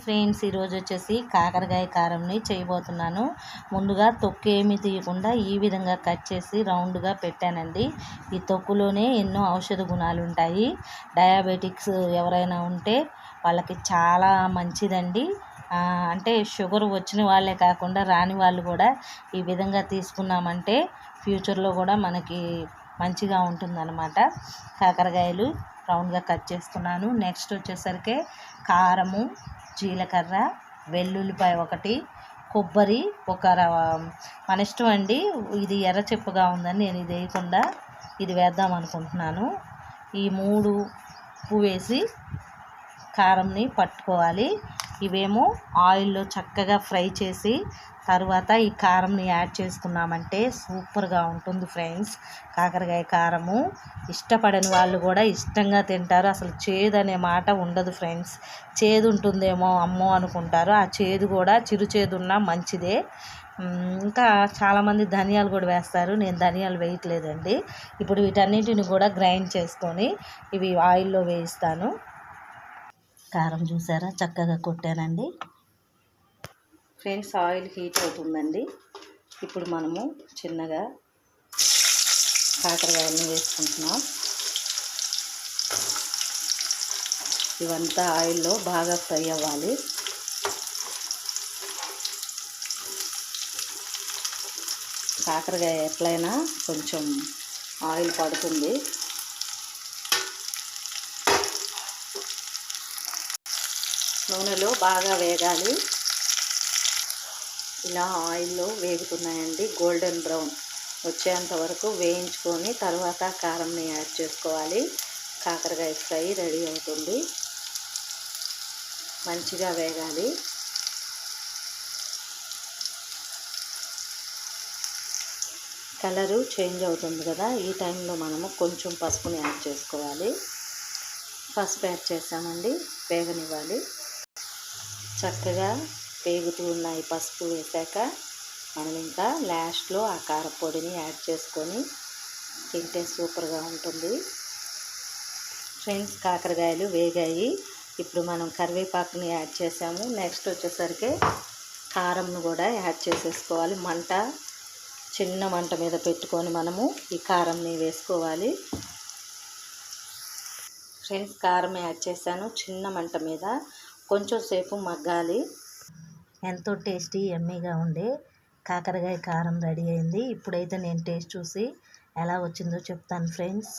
Friends, ఈరోజు వచ్చేసి కాకరకాయ కారంని చేయబోతున్నాను. ముందుగా తొక్కు ఏమీ తీయకుండా ఈ విధంగా కట్ చేసి రౌండ్గా పెట్టానండి. ఈ తొక్కులోనే ఎన్నో ఔషధ గుణాలు ఉంటాయి. డయాబెటిక్స్ ఎవరైనా ఉంటే వాళ్ళకి చాలా మంచిదండి. అంటే షుగర్ వచ్చిన వాళ్ళే కాకుండా రాని వాళ్ళు కూడా ఈ విధంగా తీసుకున్నామంటే ఫ్యూచర్లో కూడా మనకి మంచిగా ఉంటుందన్నమాట. కాకరకాయలు రౌండ్గా కట్ చేసుకున్నాను. నెక్స్ట్ వచ్చేసరికి కారము, జీలకర్ర, వెల్లుల్లిపాయ ఒకటి, కొబ్బరి ఒక మన ఇష్టం అండి. ఇది ఎర్ర చెప్పుగా ఉందని నేను ఇది వేయకుండా ఇది వేద్దాం అనుకుంటున్నాను. ఈ 3 ఉప్పు వేసి కారంని పట్టుకోవాలి. ఇవేమో ఆయిల్లో చక్కగా ఫ్రై చేసి తర్వాత ఈ కారంని యాడ్ చేసుకున్నామంటే సూపర్గా ఉంటుంది ఫ్రెండ్స్. కాకరకాయ కారము ఇష్టపడని వాళ్ళు కూడా ఇష్టంగా తింటారు. అసలు చేదు అనే మాట ఉండదు ఫ్రెండ్స్. చేదు ఉంటుందేమో అమ్మో అనుకుంటారు. ఆ చేదు కూడా చిరు చేదు ఉన్నా మంచిదే. ఇంకా చాలామంది ధనియాలు కూడా వేస్తారు. నేను ధనియాలు వేయట్లేదండి. ఇప్పుడు వీటన్నిటిని కూడా గ్రైండ్ చేసుకొని ఇవి ఆయిల్లో వేయిస్తాను. కారం చూసారా చక్కగా కొట్టానండి ఫ్రెండ్స్. ఆయిల్ హీట్ అవుతుందండి. ఇప్పుడు మనము చిన్నగా కాకరకాయలను వేసుకుంటున్నాం. ఇవంతా ఆయిల్లో బాగా ఫ్రై అవ్వాలి. కాకరకాయ ఎట్లయినా కొంచెం ఆయిల్ పడుతుంది. నూనెలో బాగా వేగాలి. ఇలా ఆయిల్లో వేగుతున్నాయండి. గోల్డెన్ బ్రౌన్ వచ్చేంత వరకు వేయించుకొని తర్వాత కారంని యాడ్ చేసుకోవాలి. కాకరకాయ ఫ్రై రెడీ అవుతుంది. మంచిగా వేగాలి. కలరు చేంజ్ అవుతుంది కదా, ఈ టైంలో మనము కొంచెం పసుపుని యాడ్ చేసుకోవాలి. పసుపు యాడ్ చేసామండి. వేగనివ్వాలి. చక్కగా వేగుతూ ఉన్నాయి. పసుపు వేసాక మనం ఇంకా లాస్ట్లో ఆ కారపొడిని యాడ్ చేసుకొని తింటే సూపర్గా ఉంటుంది ఫ్రెండ్స్. కాకరకాయలు వేగాయి. ఇప్పుడు మనం కరివేపాకుని యాడ్ చేసాము. నెక్స్ట్ వచ్చేసరికి కారంను కూడా యాడ్ చేసేసుకోవాలి. మంట చిన్న మంట మీద పెట్టుకొని మనము ఈ కారంని వేసుకోవాలి ఫ్రెండ్స్. కారం యాడ్ చేశాను చిన్న మంట మీద. కొంచెం సేపు మగ్గాలి. ఎంతో టేస్టీ యమ్మీగా ఉండే కాకరకాయ కారం రెడీ అయింది. ఇప్పుడైతే నేను టేస్ట్ చూసి ఎలా వచ్చిందో చెప్తాను ఫ్రెండ్స్.